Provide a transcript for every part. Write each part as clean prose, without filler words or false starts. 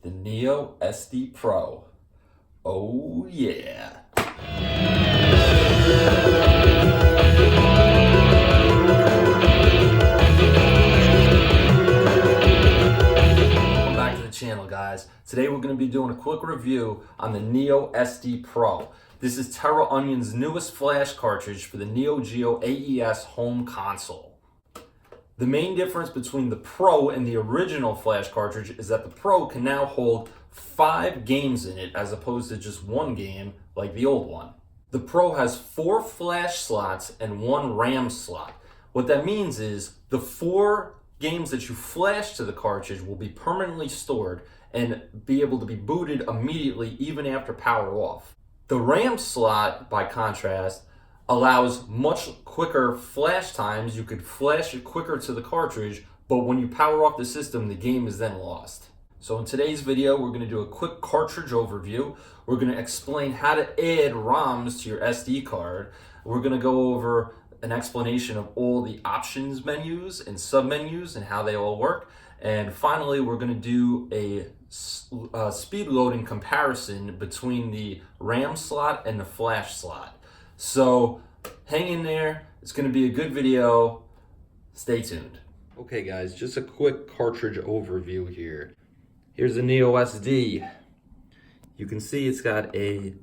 the Neo SD Pro. Oh yeah. Welcome back to the channel, guys. Today we're going to be doing a quick review on the Neo SD Pro. This is TerraOnion's newest flash cartridge for the Neo Geo AES home console. The main difference between the Pro and the original flash cartridge is that the Pro can now hold 5 games in it as opposed to just 1 game like the old one. The Pro has 4 flash slots and 1 RAM slot. What that means is the 4 games that you flash to the cartridge will be permanently stored and be able to be booted immediately even after power off. The RAM slot, by contrast, allows much quicker flash times. You could flash it quicker to the cartridge, but when you power off the system, the game is then lost. So in today's video, we're going to do a quick cartridge overview. We're going to explain how to add ROMs to your SD card. We're going to go over an explanation of all the options menus and submenus and how they all work. And finally, we're going to do a speed loading comparison between the RAM slot and the flash slot. So hang in there. It's going to be a good video. Stay tuned. Okay, guys, just a quick cartridge overview here. Here's the Neo SD. You can see it's got a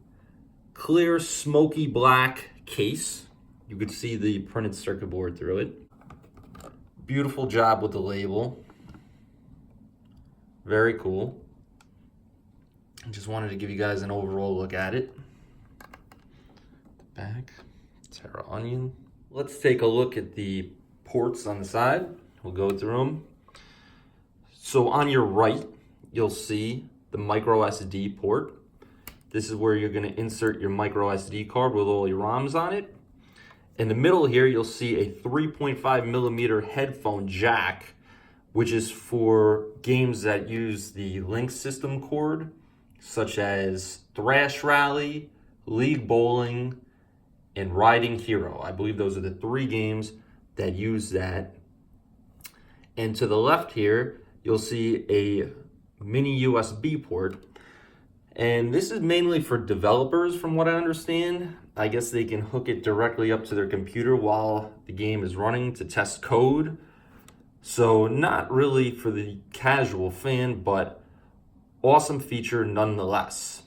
clear, smoky black case. You can see the printed circuit board through it. Beautiful job with the label. Very cool. I just wanted to give you guys an overall look at it. Back, TerraOnion. Let's take a look at the ports on the side. We'll go through them. So on your right, you'll see the micro SD port. This is where you're going to insert your micro SD card with all your ROMs on it. In the middle here, you'll see a 3.5 millimeter headphone jack, which is for games that use the link system cord, such as Thrash Rally, League Bowling, and Riding Hero. I believe those are the 3 games that use that. And to the left here, you'll see a mini USB port. And this is mainly for developers, from what I understand. I guess they can hook it directly up to their computer while the game is running to test code. So not really for the casual fan, but awesome feature nonetheless.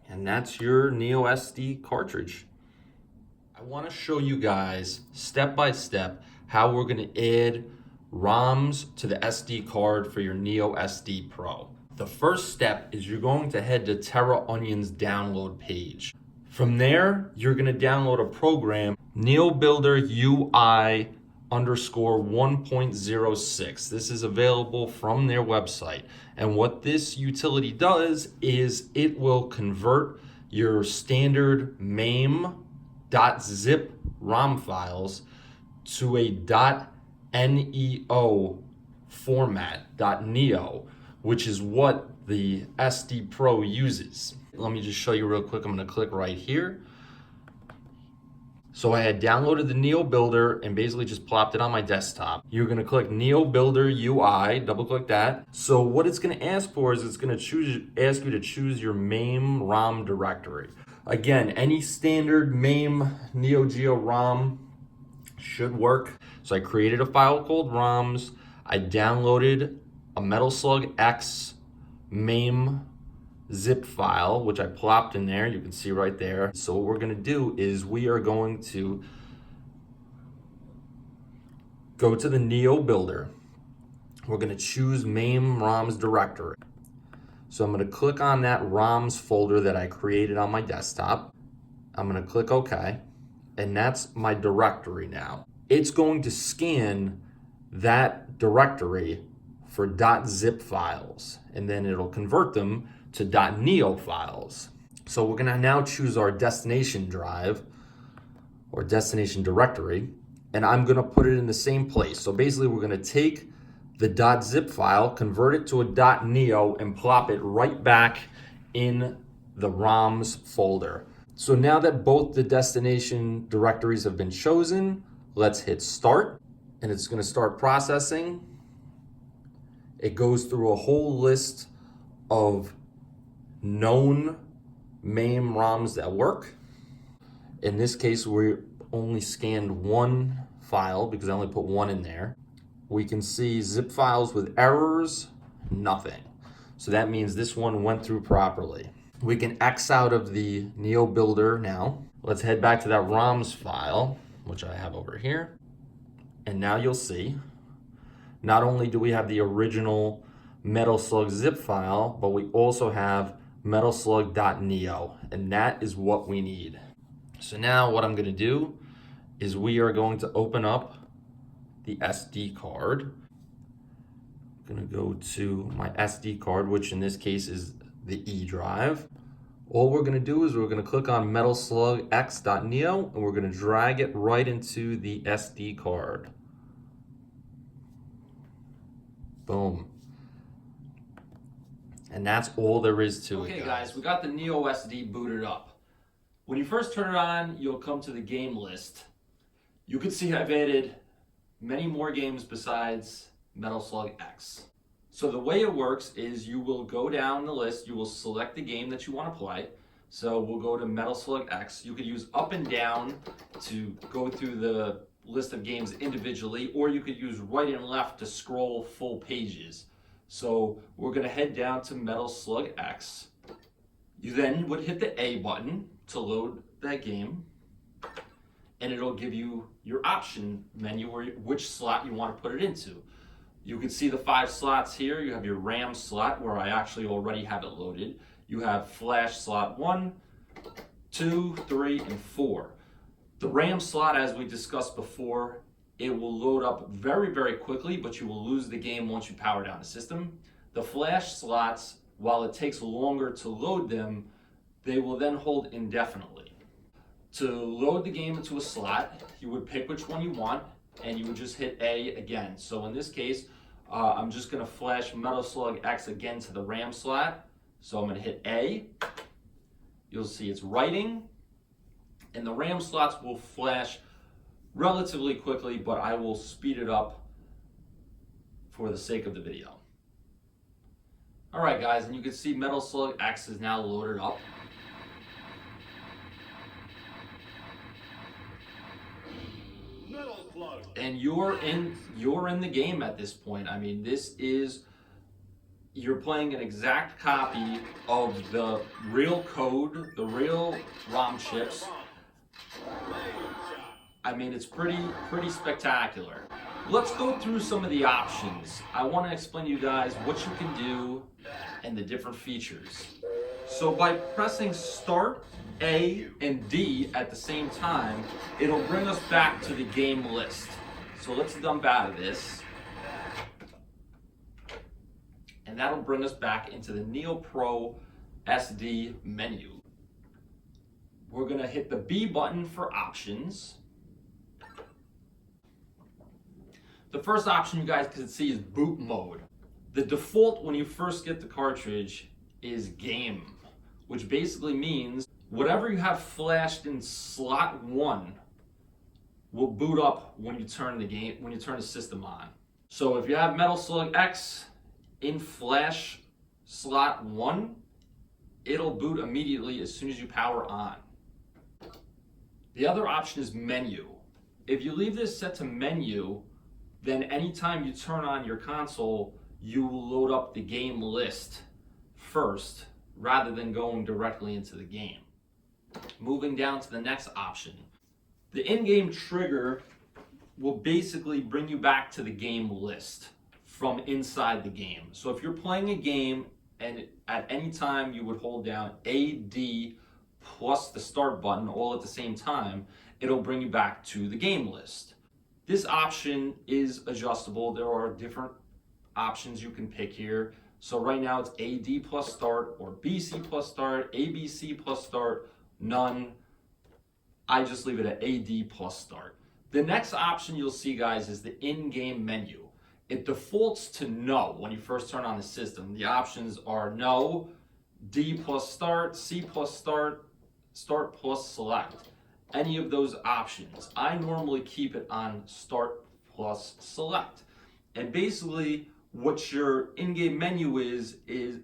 And that's your Neo SD cartridge. I want to show you guys step by step how we're going to add ROMs to the SD card for your Neo SD Pro. The first step is you're going to head to TerraOnion's download page. From there, you're going to download a program, NeoBuilder UI _1.06. This is available from their website. And what this utility does is it will convert your standard MAME.zip ROM files to a .neo format, .neo, which is what the SD Pro uses. Let me just show you real quick. I'm going to click right here. So I had downloaded the Neo Builder and basically just plopped it on my desktop. You're going to click Neo Builder UI, double click that. So what it's going to ask for is it's going to ask you to choose your MAME ROM directory. Again, any standard MAME Neo Geo ROM should work. So I created a file called ROMs. I downloaded a Metal Slug X MAME zip file, which I plopped in there. You can see right there. So what we're going to do is we are going to go to the Neo Builder. We're going to choose MAME ROMs directory. So I'm going to click on that ROMs folder that I created on my desktop. I'm going to click OK, and that's my directory now. It's going to scan that directory for .zip files, and then it'll convert them to .neo files. So we're gonna now choose our destination drive or destination directory, and I'm gonna put it in the same place. So basically we're gonna take the .zip file, convert it to a .neo, and plop it right back in the ROMs folder. So now that both the destination directories have been chosen, let's hit start, and it's gonna start processing. It goes through a whole list of known MAME ROMs that work. In this case, we only scanned one file because I only put one in there. We can see zip files with errors, nothing. So that means this one went through properly. We can X out of the Neo Builder now. Let's head back to that ROMs file, which I have over here. And now you'll see, not only do we have the original Metal Slug zip file, but we also have metalslug.neo, and that is what we need. So now what I'm gonna do is we are going to open up the SD card. I'm gonna go to my SD card, which in this case is the E drive. All we're gonna do is we're gonna click on metalslugx.neo and we're gonna drag it right into the SD card. Boom. And that's all there is to it, guys. Okay guys, we got the NeoSD booted up. When you first turn it on, you'll come to the game list. You can see I've added many more games besides Metal Slug X. So the way it works is you will go down the list, you will select the game that you want to play. So we'll go to Metal Slug X. You could use up and down to go through the list of games individually, or you could use right and left to scroll full pages. So we're going to head down to Metal Slug X. You then would hit the A button to load that game, and it'll give you your option menu or which slot you want to put it into. You can see the 5 slots here. You have your RAM slot where I actually already have it loaded. You have flash slot 1, 2, 3, and 4. The RAM slot, as we discussed before, it will load up very, very quickly, but you will lose the game once you power down the system. The flash slots, while it takes longer to load them, they will then hold indefinitely. To load the game into a slot, you would pick which one you want, and you would just hit A again. So in this case, I'm just gonna flash Metal Slug X again to the RAM slot. So I'm gonna hit A. You'll see it's writing, and the RAM slots will flash relatively quickly, but I will speed it up for the sake of the video. All right, guys, and you can see Metal Slug X is now loaded up. And you're in the game at this point. I mean, you're playing an exact copy of the real code, the real ROM chips. I mean, it's pretty spectacular. Let's go through some of the options. I want to explain to you guys what you can do and the different features. So by pressing Start, A, and D at the same time, it'll bring us back to the game list. So let's dump out of this. And that'll bring us back into the Neo Pro SD menu. We're gonna hit the B button for options. The first option you guys can see is boot mode. The default when you first get the cartridge is game, which basically means whatever you have flashed in slot 1 will boot up when you turn the system on. So if you have Metal Slug X in flash slot 1, it'll boot immediately as soon as you power on. The other option is menu. If you leave this set to menu, then anytime you turn on your console, you will load up the game list first rather than going directly into the game. Moving down to the next option. The in-game trigger will basically bring you back to the game list from inside the game. So if you're playing a game and at any time you would hold down AD plus the start button all at the same time, it'll bring you back to the game list. This option is adjustable. There are different options you can pick here. So right now it's AD plus start or BC plus start, ABC plus start, none. I just leave it at AD plus start. The next option you'll see, guys, is the in-game menu. It defaults to no when you first turn on the system. The options are no, D plus start, C plus start, start plus select. Any of those options. I normally keep it on start plus select. And basically what your in-game menu is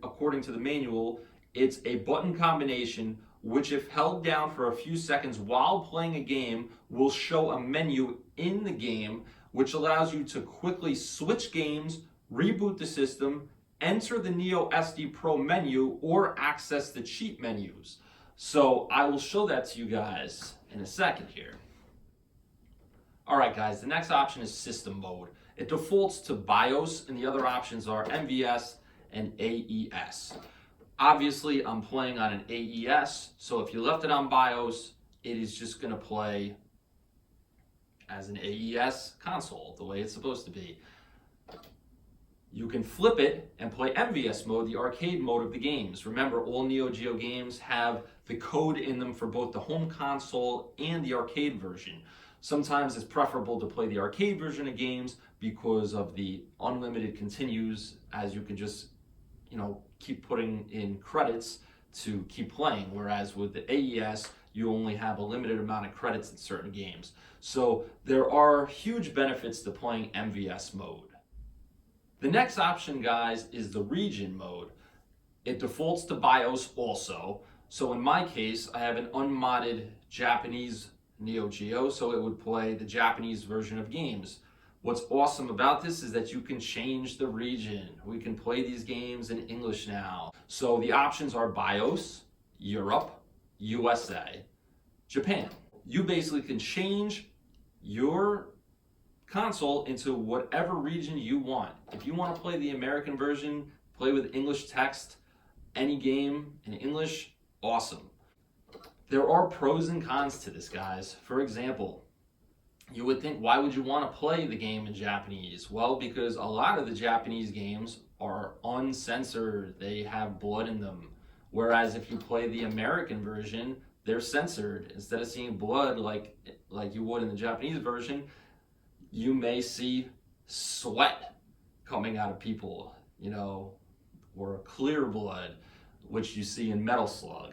according to the manual, it's a button combination which, if held down for a few seconds while playing a game, will show a menu in the game which allows you to quickly switch games, reboot the system, enter the Neo SD Pro menu, or access the cheat menus. So I will show that to you guys in a second here. Alright guys, the next option is system mode. It defaults to BIOS, and the other options are MVS and AES. Obviously, I'm playing on an AES, so if you left it on BIOS, it is just going to play as an AES console, the way it's supposed to be. You can flip it and play MVS mode, the arcade mode of the games. Remember, all Neo Geo games have the code in them for both the home console and the arcade version. Sometimes it's preferable to play the arcade version of games because of the unlimited continues, as you can just, keep putting in credits to keep playing. Whereas with the AES, you only have a limited amount of credits in certain games. So there are huge benefits to playing MVS mode. The next option, guys, is the region mode. It defaults to BIOS also. So in my case, I have an unmodded Japanese Neo Geo, so it would play the Japanese version of games. What's awesome about this is that you can change the region. We can play these games in English now. So the options are BIOS, Europe, USA, Japan. You basically can change your console into whatever region you want. If you want to play the American version, play with English text, any game in English, awesome. There are pros and cons to this, guys. For example, you would think, why would you want to play the game in Japanese? Well, because a lot of the Japanese games are uncensored. They have blood in them. Whereas if you play the American version, they're censored. Instead of seeing blood like you would in the Japanese version, you may see sweat coming out of people, or clear blood, which you see in Metal Slug.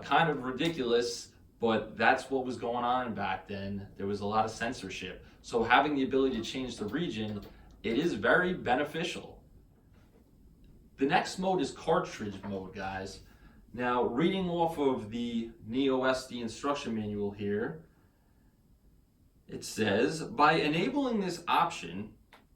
Kind of ridiculous, but that's what was going on back then. There was a lot of censorship. So having the ability to change the region, it is very beneficial. The next mode is cartridge mode, guys. Now, reading off of the NeoSD instruction manual here, it says, by enabling this option,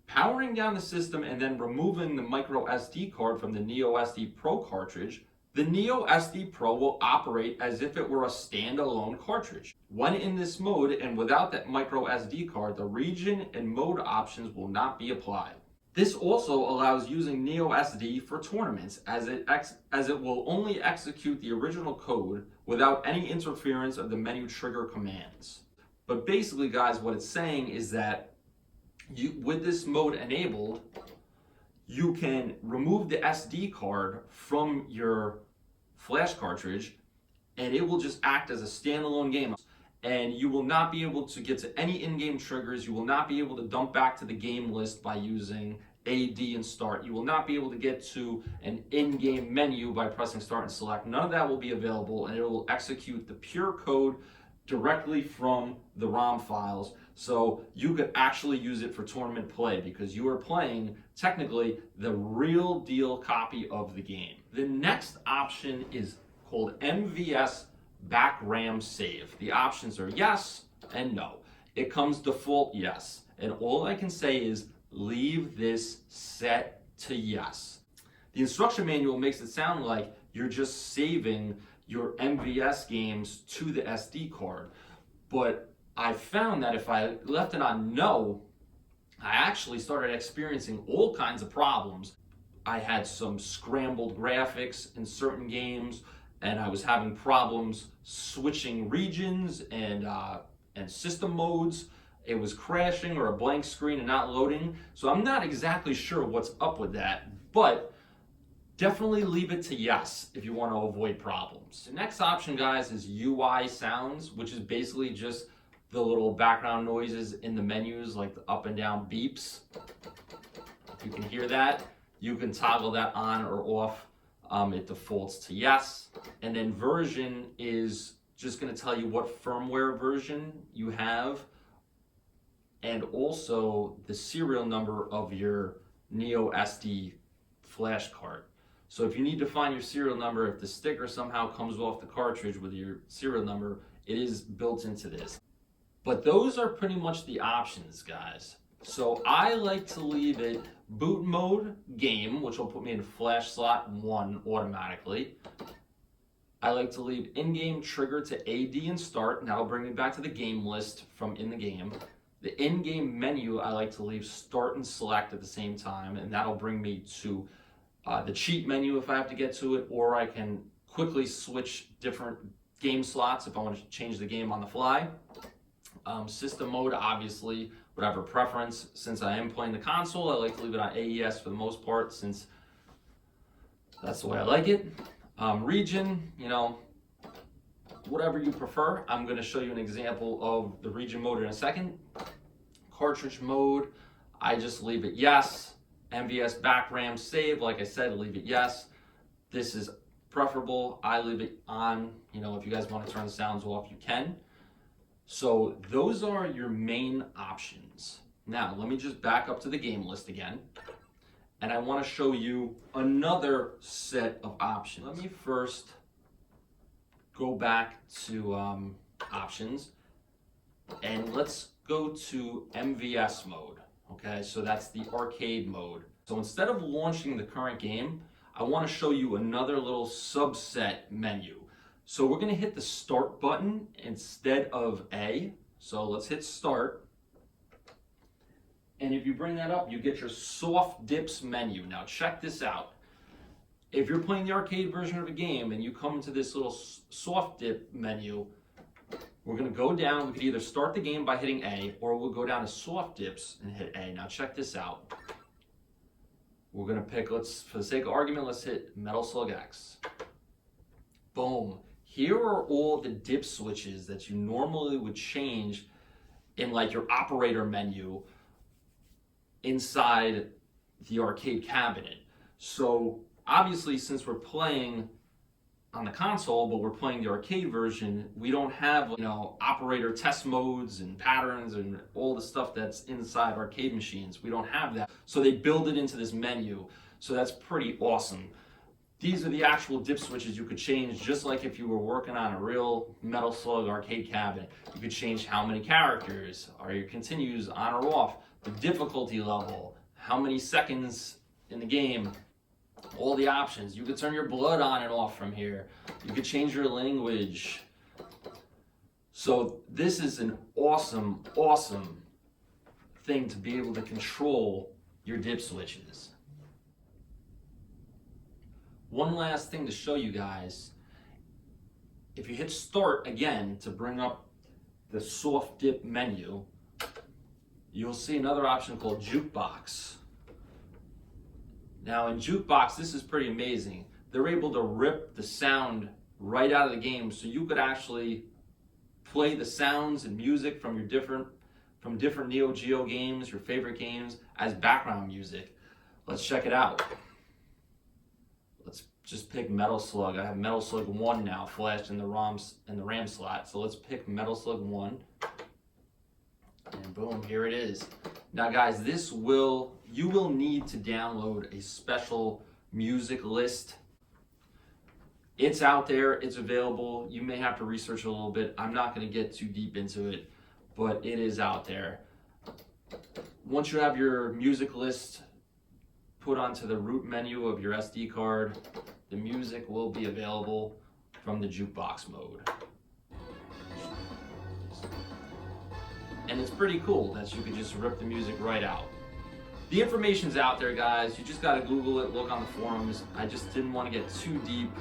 powering down the system and then removing the micro SD card from the NeoSD Pro cartridge, the NeoSD Pro will operate as if it were a standalone cartridge. When in this mode and without that micro SD card, the region and mode options will not be applied. This also allows using NeoSD for tournaments, as it will only execute the original code without any interference of the menu trigger commands. But basically, guys, what it's saying is that with this mode enabled, you can remove the SD card from your flash cartridge and it will just act as a standalone game. And you will not be able to get to any in-game triggers. You will not be able to dump back to the game list by using AD and start. You will not be able to get to an in-game menu by pressing start and select. None of that will be available, and it will execute the pure code directly from the ROM files. So you could actually use it for tournament play because you are playing technically the real deal copy of the game. The next option is called MVS back RAM save. The options are yes and no. It comes default yes. And all I can say is leave this set to yes. The instruction manual makes it sound like you're just saving your MVS games to the SD card. But I found that if I left it on no, I actually started experiencing all kinds of problems. I had some scrambled graphics in certain games, and I was having problems switching regions and system modes. It was crashing or a blank screen and not loading. So I'm not exactly sure what's up with that, but definitely leave it to yes if you want to avoid problems. The next option, guys, is UI sounds, which is basically just the little background noises in the menus, like the up and down beeps. If you can hear that, you can toggle that on or off. It defaults to yes. And then version is just going to tell you what firmware version you have, and also the serial number of your Neo SD flash card. So if you need to find your serial number, if the sticker somehow comes off the cartridge with your serial number, it is built into this. But those are pretty much the options, guys. So I like to leave it boot mode game, which will put me in flash slot 1 automatically. I like to leave in-game trigger to AD and start, and that'll bring me back to the game list from in the game. The in-game menu, I like to leave start and select at the same time, and that'll bring me to the cheat menu if I have to get to it, or I can quickly switch different game slots if I want to change the game on the fly. System mode, obviously, whatever preference. Since I am playing the console, I like to leave it on AES for the most part, since that's the way I like it. Region, whatever you prefer. I'm going to show you an example of the region mode in a second. Cartridge mode, I just leave it yes. MVS back RAM save, like I said, leave it yes. This is preferable. I leave it on. If you guys want to turn the sounds off, you can. So those are your main options. Now, let me just back up to the game list again. And I want to show you another set of options. Let me first go back to options. And let's go to MVS mode. Okay, so that's the arcade mode. So instead of launching the current game, I want to show you another little subset menu. So we're going to hit the start button instead of A. So let's hit start. And if you bring that up, you get your soft dips menu. Now check this out. If you're playing the arcade version of a game and you come into this little soft dip menu, we're going to go down. We could either start the game by hitting A, or we'll go down to soft dips and hit A. Now check this out. We're going to pick, for the sake of argument, let's hit Metal Slug X. Boom. Here are all the dip switches that you normally would change in like your operator menu inside the arcade cabinet. So obviously, since we're playing on the console, but we're playing the arcade version, we don't have operator test modes and patterns and all the stuff that's inside arcade machines. We don't have that. So they build it into this menu. So that's pretty awesome. These are the actual dip switches you could change, just like if you were working on a real Metal Slug arcade cabinet. You could change how many characters, are your continues on or off, the difficulty level, how many seconds in the game, all the options. You could turn your blood on and off from here. You could change your language. So this is an awesome, awesome thing to be able to control your dip switches. One last thing to show you guys. If you hit start again to bring up the soft dip menu, you'll see another option called Jukebox. Now in Jukebox, this is pretty amazing. They're able to rip the sound right out of the game, so you could actually play the sounds and music from different Neo Geo games, your favorite games, as background music. Let's check it out. Let's just pick Metal Slug. I have Metal Slug 1 now flashed in the RAM slot. So let's pick Metal Slug 1. And boom, here it is. Now guys, you will need to download a special music list. It's out there, it's available. You may have to research a little bit. I'm not going to get too deep into it, but it is out there. Once you have your music list put onto the root menu of your SD card, the music will be available from the Jukebox mode. And it's pretty cool that you can just rip the music right out. The information's out there, guys. You just gotta Google it, look on the forums. I just didn't want to get too deep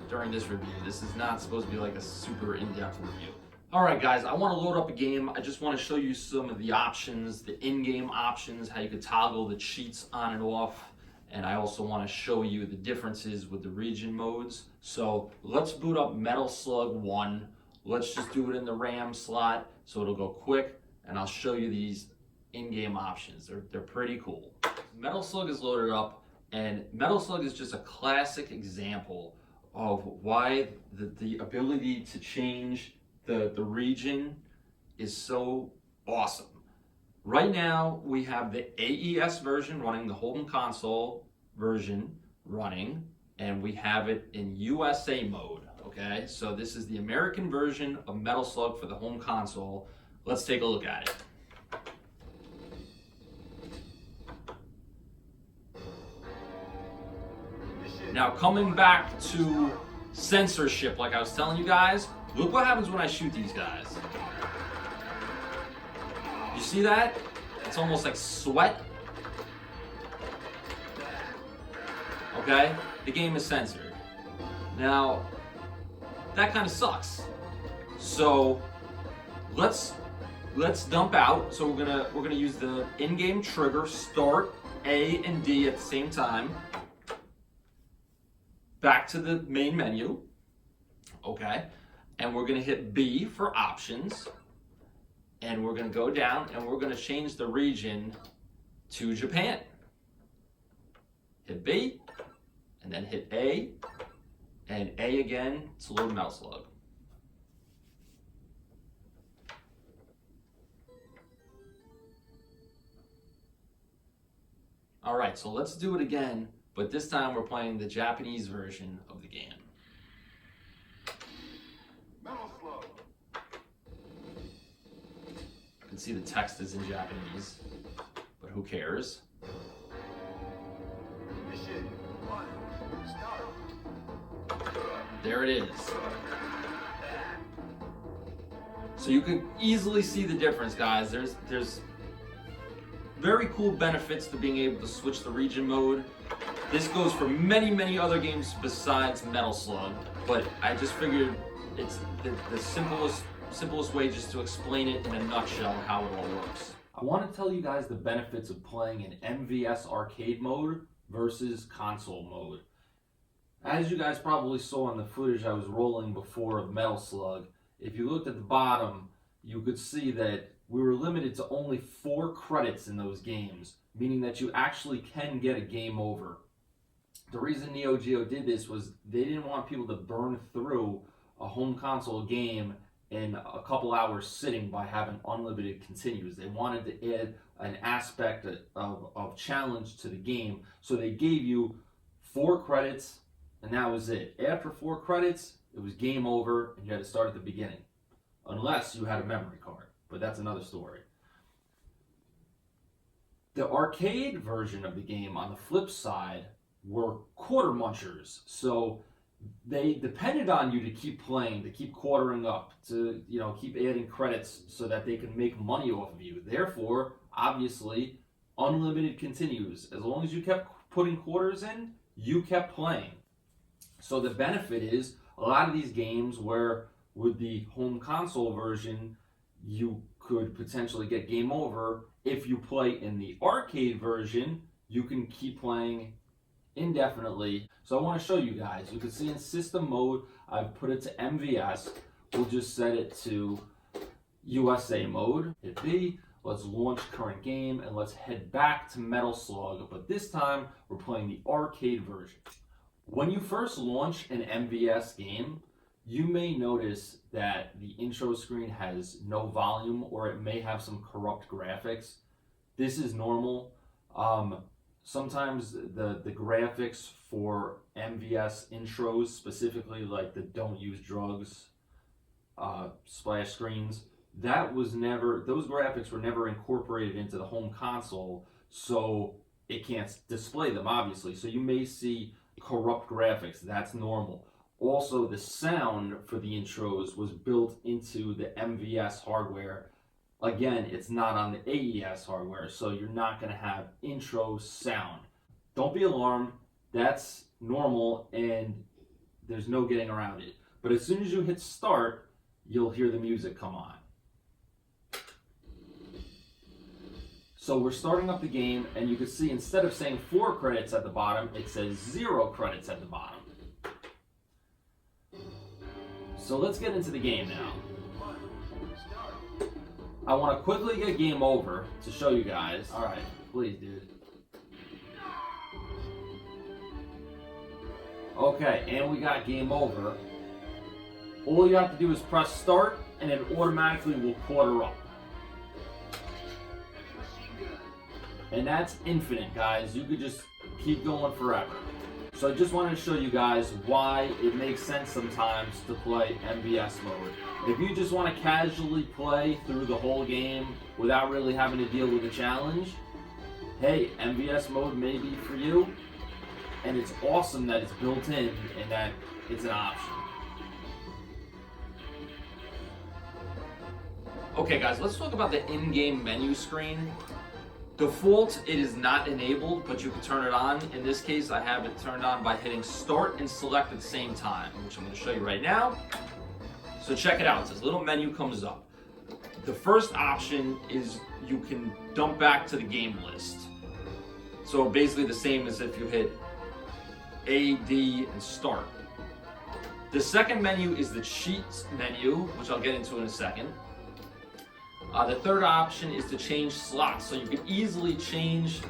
during this review. This is not supposed to be like a super in-depth review. All right, guys, I want to load up a game. I just want to show you some of the options, the in-game options, how you could toggle the cheats on and off. And I also want to show you the differences with the region modes. So let's boot up Metal Slug 1. Let's just do it in the RAM slot so it'll go quick, and I'll show you these in-game options. They're pretty cool. Metal Slug is loaded up, and Metal Slug is just a classic example of why the ability to change the region is so awesome. Right now, we have the AES version running, the home console version running, and we have it in USA mode, okay? So this is the American version of Metal Slug for the home console. Let's take a look at it. Now, coming back to censorship, like I was telling you guys, look what happens when I shoot these guys. You see that? It's almost like sweat. Okay? The game is censored. Now, that kind of sucks. So, let's dump out. So we're gonna use the in-game trigger, start A and D at the same time. Back to the main menu, okay? And we're gonna hit B for options, and we're gonna go down and we're gonna change the region to Japan. Hit B, and then hit A, and A again to load Metal Slug. All right, so let's do it again. But this time we're playing the Japanese version of the game. Metal Slug. You can see the text is in Japanese, but who cares? Mission 1, start. There it is. So you can easily see the difference, guys. There's very cool benefits to being able to switch the region mode. This goes for many other games besides Metal Slug, but I just figured it's the simplest way just to explain it in a nutshell how it all works. I want to tell you guys the benefits of playing in MVS arcade mode versus console mode. As you guys probably saw in the footage I was rolling before of Metal Slug, if you looked at the bottom, you could see that we were limited to only 4 credits in those games, meaning that you actually can get a game over. The reason Neo Geo did this was they didn't want people to burn through a home console game in a couple hours sitting by having unlimited continues. They wanted to add an aspect of challenge to the game, so they gave you 4 credits, and that was it. After 4 credits, it was game over, and you had to start at the beginning, unless you had a memory card, but that's another story. The arcade version of the game, on the flip side, were quarter munchers. So they depended on you to keep playing, to keep quartering up, to keep adding credits so that they can make money off of you. Therefore, obviously, unlimited continues. As long as you kept putting quarters in, you kept playing. So the benefit is a lot of these games where with the home console version, you could potentially get game over. If you play in the arcade version, you can keep playing indefinitely. So I want to show you guys. You can see in system mode, I've put it to MVS. We'll just set it to USA mode. Hit B. Let's launch current game and let's head back to Metal Slug. But this time, we're playing the arcade version. When you first launch an MVS game, you may notice that the intro screen has no volume, or it may have some corrupt graphics. This is normal. Sometimes the graphics for MVS intros, specifically like the don't use drugs splash screens, those graphics were never incorporated into the home console, so it can't display them, obviously. So you may see corrupt graphics. That's normal. Also, the sound for the intros was built into the MVS hardware. Again, it's not on the AES hardware, so you're not going to have intro sound. Don't be alarmed. That's normal, and there's no getting around it. But as soon as you hit start, you'll hear the music come on. So we're starting up the game, and you can see instead of saying 4 credits at the bottom, it says 0 credits at the bottom. So let's get into the game now. I want to quickly get game over to show you guys. All right, please, dude. Okay, and we got game over. All you have to do is press start, and it automatically will quarter up. And that's infinite, guys. You could just keep going forever. So I just wanted to show you guys why it makes sense sometimes to play MVS mode. If you just want to casually play through the whole game without really having to deal with a challenge, hey, MVS mode may be for you. And it's awesome that it's built in and that it's an option. Okay guys, let's talk about the in-game menu screen. Default, it is not enabled, but you can turn it on. In this case, I have it turned on by hitting start and select at the same time, which I'm going to show you right now. So check it out. This little menu comes up. The first option is you can dump back to the game list. So basically the same as if you hit A, D, and start. The second menu is the cheats menu, which I'll get into in a second. The third option is to change slots, so you can easily change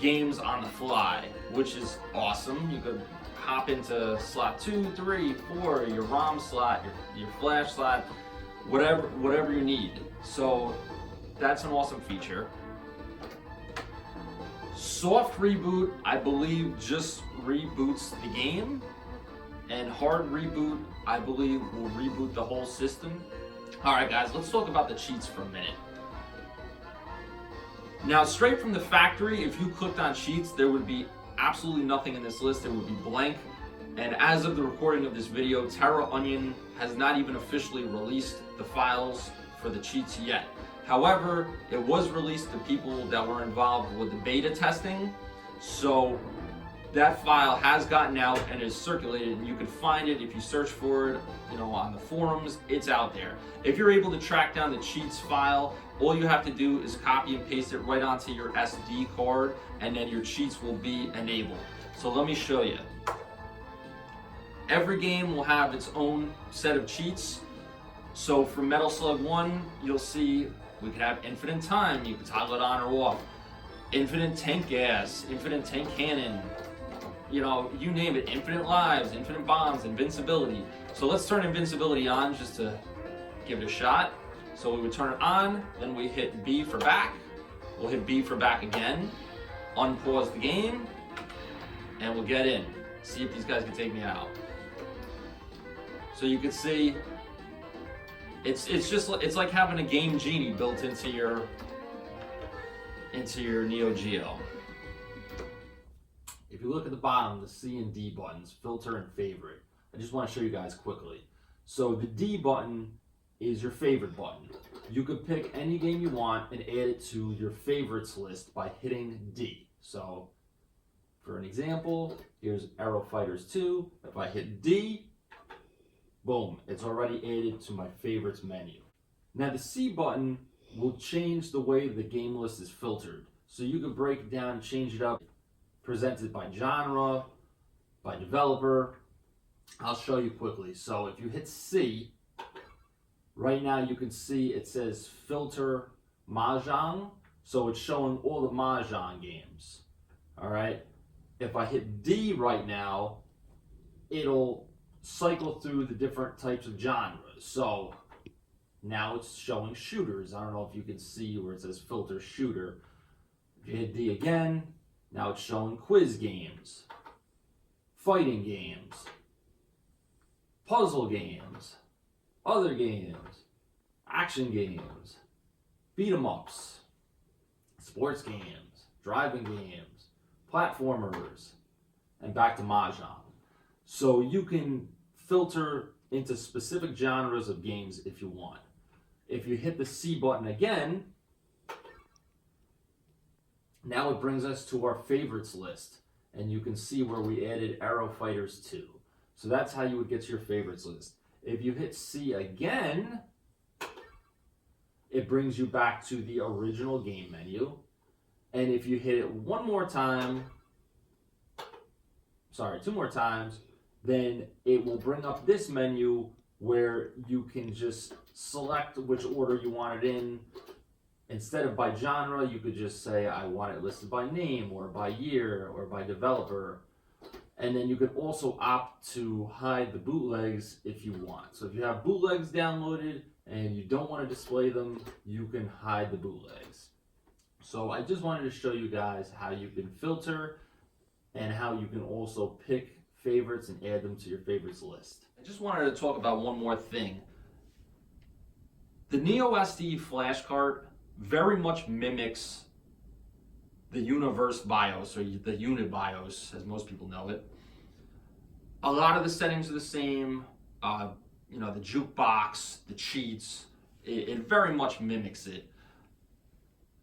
games on the fly, which is awesome. You could hop into slot 2, 3, 4, your ROM slot, your flash slot, whatever you need. So that's an awesome feature. Soft reboot, I believe, just reboots the game, and hard reboot, I believe, will reboot the whole system. Alright guys, let's talk about the cheats for a minute. Now, straight from the factory, if you clicked on cheats, there would be absolutely nothing in this list. It would be blank. And as of the recording of this video, TerraOnion has not even officially released the files for the cheats yet. However, it was released to people that were involved with the beta testing. So that file has gotten out and is circulated, and you can find it if you search for it, on the forums. It's out there. If you're able to track down the cheats file, all you have to do is copy and paste it right onto your SD card, and then your cheats will be enabled. So let me show you. Every game will have its own set of cheats. So for Metal Slug 1, you'll see we could have infinite time. You can toggle it on or off. Infinite tank gas, infinite tank cannon, you name it, infinite lives, infinite bombs, invincibility. So let's turn invincibility on just to give it a shot. So we would turn it on, then we hit B for back. We'll hit B for back again, unpause the game, and we'll get in. See if these guys can take me out. So you can see, it's like having a game genie built into your Neo Geo. If you look at the bottom, the C and D buttons, filter and favorite. I just want to show you guys quickly. So the D button is your favorite button. You could pick any game you want and add it to your favorites list by hitting D. So for an example, here's Aero Fighters 2. If I hit D, boom, it's already added to my favorites menu. Now the C button will change the way the game list is filtered. So you can break it down, change it up, present it by genre, by developer. I'll show you quickly. So if you hit C, right now you can see it says filter Mahjong. So it's showing all the Mahjong games. All right. If I hit D right now, it'll cycle through the different types of genres. So now it's showing shooters. I don't know if you can see where it says filter shooter. If you hit D again, now it's showing quiz games, fighting games, puzzle games, other games, action games, beat 'em ups, sports games, driving games, platformers, and back to Mahjong. So you can filter into specific genres of games if you want. If you hit the C button again, now it brings us to our favorites list, and you can see where we added Aero Fighters 2. So that's how you would get to your favorites list. If you hit C again, it brings you back to the original game menu. And if you hit it two more times, then it will bring up this menu where you can just select which order you want it in. Instead of by genre, you could just say, I want it listed by name or by year or by developer. And then you could also opt to hide the bootlegs if you want. So if you have bootlegs downloaded and you don't want to display them, you can hide the bootlegs. So I just wanted to show you guys how you can filter and how you can also pick favorites and add them to your favorites list. I just wanted to talk about one more thing. The NeoSD flash card very much mimics the Universe BIOS, or the Unit BIOS, as most people know it. A lot of the settings are the same. The Jukebox, the cheats, it very much mimics it.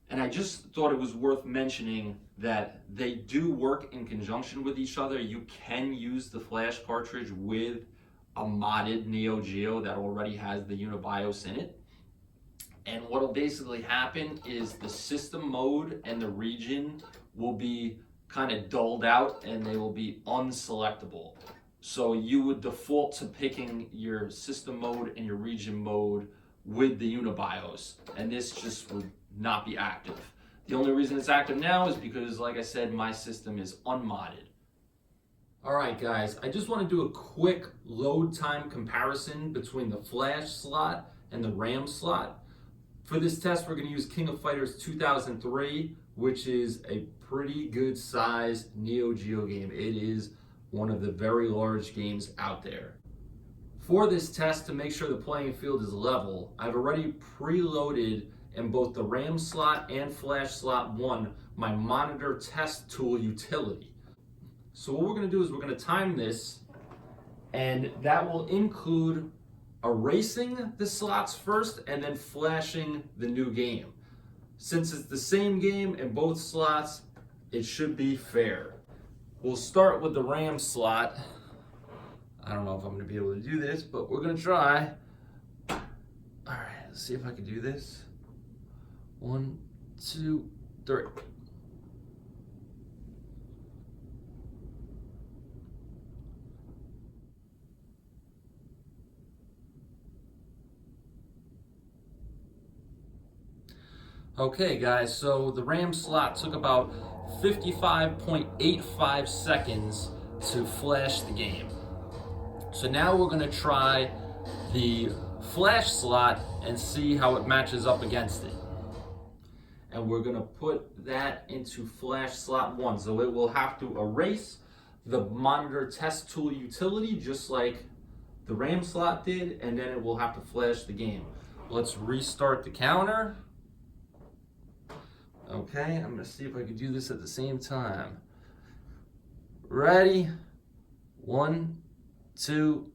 And I just thought it was worth mentioning that they do work in conjunction with each other. You can use the flash cartridge with a modded Neo Geo that already has the UniBIOS in it. And what will basically happen is the system mode and the region will be kind of dulled out and they will be unselectable. So you would default to picking your system mode and your region mode with the UniBIOS, and this just would not be active. The only reason it's active now is because, like I said, my system is unmodded. Alright guys, I just want to do a quick load time comparison between the flash slot and the RAM slot. For this test, we're going to use King of Fighters 2003, which is a pretty good sized Neo Geo game. It is one of the very large games out there. For this test, to make sure the playing field is level, I've already preloaded in both the RAM slot and flash slot 1 my monitor test tool utility. So what we're going to do is we're going to time this, and that will include erasing the slots first and then flashing the new game. Since it's the same game in both slots, it should be fair. We'll start with the RAM slot. I don't know if I'm going to be able to do this, but we're going to try. All right, let's see if I can do this. 1, 2, 3. Okay guys, so the RAM slot took about 55.85 seconds to flash the game. So now we're going to try the flash slot and see how it matches up against it. And we're going to put that into flash slot 1. So it will have to erase the monitor test tool utility just like the RAM slot did, and then it will have to flash the game. Let's restart the counter. Okay, I'm going to see if I can do this at the same time. Ready? 1, 2,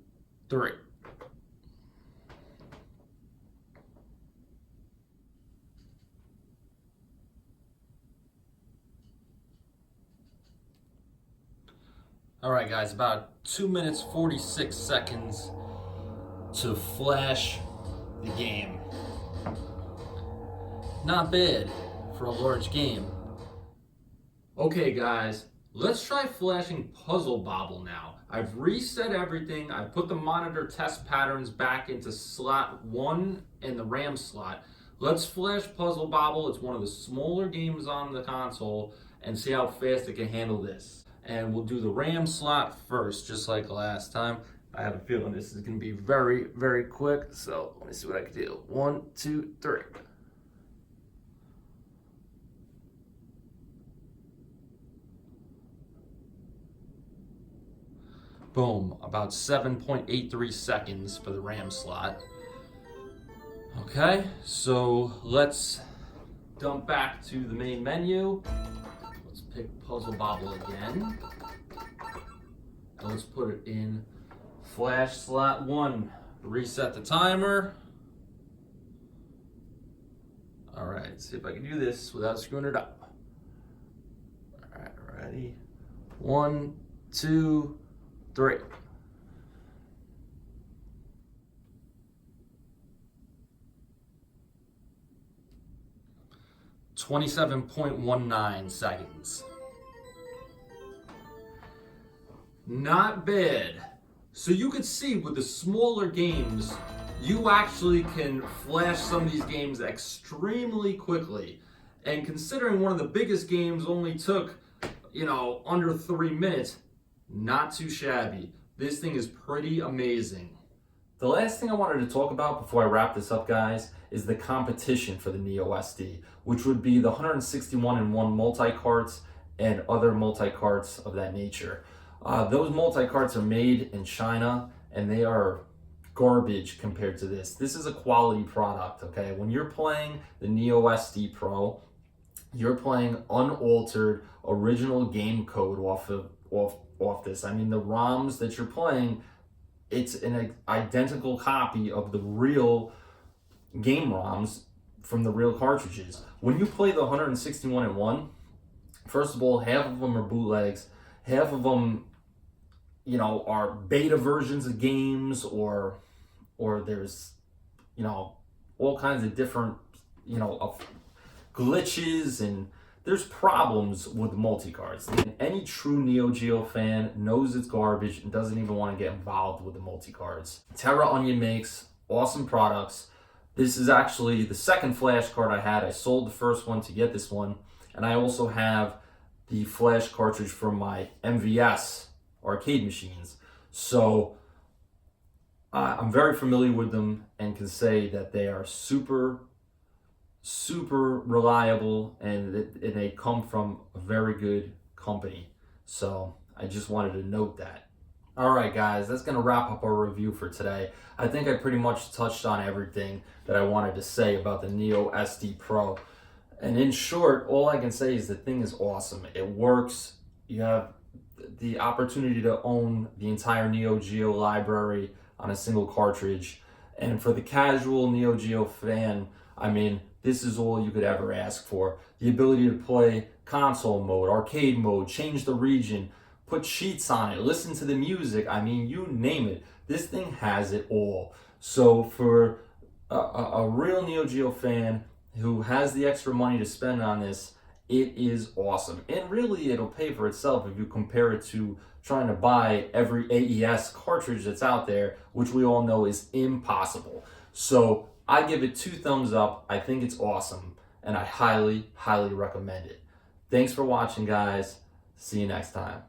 3. All right, guys, about 2 minutes, 46 seconds to flash the game. Not bad for a large game. Okay guys, let's try flashing Puzzle Bobble now. I've reset everything. I put the monitor test patterns back into slot 1 and the RAM slot. Let's flash Puzzle Bobble. It's one of the smaller games on the console, and see how fast it can handle this. And we'll do the RAM slot first, just like last time. I have a feeling this is going to be very, very quick. So let me see what I can do. 1, 2, 3. Boom, about 7.83 seconds for the RAM slot. Okay, so let's dump back to the main menu. Let's pick Puzzle Bobble again. And let's put it in flash slot 1. Reset the timer. All right, see if I can do this without screwing it up. All right, ready? 1, 2, 3. .19 seconds. Not bad. So you could see with the smaller games, you actually can flash some of these games extremely quickly. And considering one of the biggest games only took, under 3 minutes, not too shabby. This thing is pretty amazing. The last thing I wanted to talk about before I wrap this up, guys, is the competition for the Neo SD, which would be the 161-in-1 multi-carts and other multi-carts of that nature. Those multi-carts are made in China, and they are garbage compared to this. This is a quality product, okay? When you're playing the Neo SD Pro, you're playing unaltered original game code off this. I mean, the ROMs that you're playing, it's an identical copy of the real game ROMs from the real cartridges. When you play the 161-in-1, first of all, half of them are bootlegs, half of them, you know, are beta versions of games, or there's, you know, all kinds of different, you know, of glitches, and there's problems with multi-cards. Any true Neo Geo fan knows it's garbage and doesn't even want to get involved with the multi-cards. TerraOnion makes awesome products. This is actually the second flash card I had. I sold the first one to get this one, and I also have the flash cartridge from my MVS arcade machines. So I'm very familiar with them and can say that they are super reliable, and they come from a very good company. So I just wanted to note that. All right, guys, that's going to wrap up our review for today. I think I pretty much touched on everything that I wanted to say about the Neo SD Pro. And in short, all I can say is the thing is awesome. It works. You have the opportunity to own the entire Neo Geo library on a single cartridge. And for the casual Neo Geo fan, I mean, this is all you could ever ask for. The ability to play console mode, arcade mode, change the region, put cheats on it, listen to the music. I mean, you name it. This thing has it all. So for a real Neo Geo fan who has the extra money to spend on this, it is awesome. And really, it'll pay for itself if you compare it to trying to buy every AES cartridge that's out there, which we all know is impossible. So I give it 2 thumbs up. I think it's awesome, and I highly recommend it. Thanks for watching, guys. See you next time.